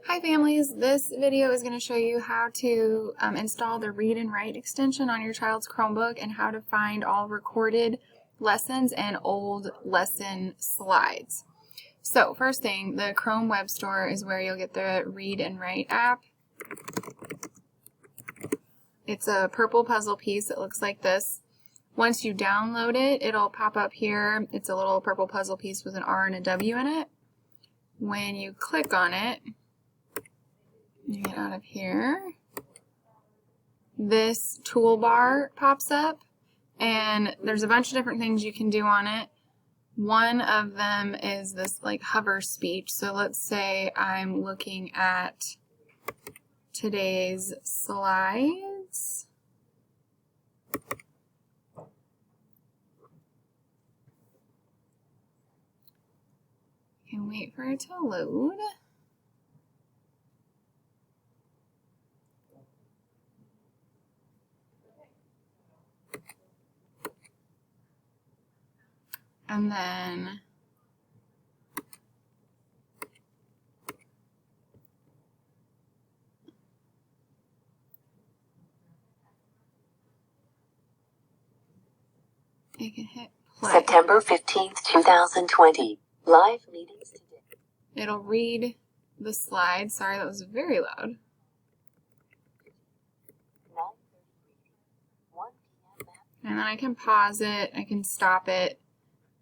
Hi families, this video is going to show you how to install the Read and Write extension on your child's Chromebook and how to find all recorded lessons and old lesson slides. So first thing, the Chrome Web Store is where you'll get the Read and Write app. It's a purple puzzle piece that looks like this. Once you download it, it'll pop up here. It's a little purple puzzle piece with an R and a W in it. When you click on it, you get out of here, this toolbar pops up and there's a bunch of different things you can do on it. One of them is this like hover speech. So let's say I'm looking at today's slides. I can wait for it to load. And then I can hit play. September 15th, 2020. Live meetings today. It'll read the slide. Sorry, that was very loud. 1 p.m. And then I can pause it, I can stop it,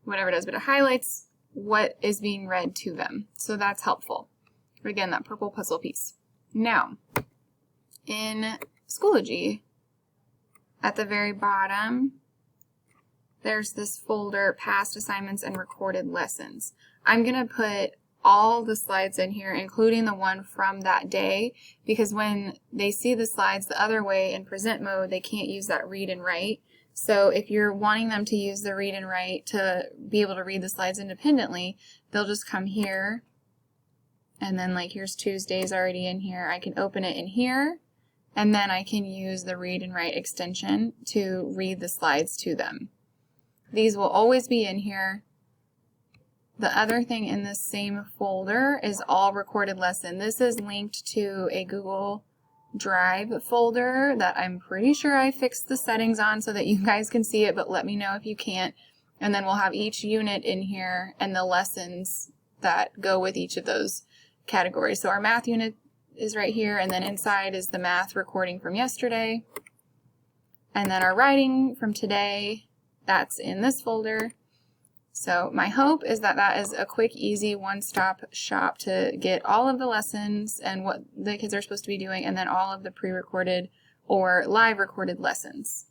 whatever it does, but it highlights what is being read to them. So that's helpful. Again, that purple puzzle piece. Now, in Schoology, at the very bottom, there's this folder, Past Assignments and Recorded Lessons. I'm going to put all the slides in here, including the one from that day, because when they see the slides the other way in present mode, they can't use that read and write. So if you're wanting them to use the read and write to be able to read the slides independently, they'll just come here, and then like here's Tuesday's already in here. I can open it in here, and then I can use the read and write extension to read the slides to them. These will always be in here. The other thing in this same folder is all recorded lesson. This is linked to a Google Drive folder that I'm pretty sure I fixed the settings on so that you guys can see it, but let me know if you can't. And then we'll have each unit in here and the lessons that go with each of those categories. So our math unit is right here, and then inside is the math recording from yesterday. And then our writing from today, that's in this folder. So my hope is that that is a quick, easy, one-stop shop to get all of the lessons and what the kids are supposed to be doing, and then all of the pre-recorded or live recorded lessons.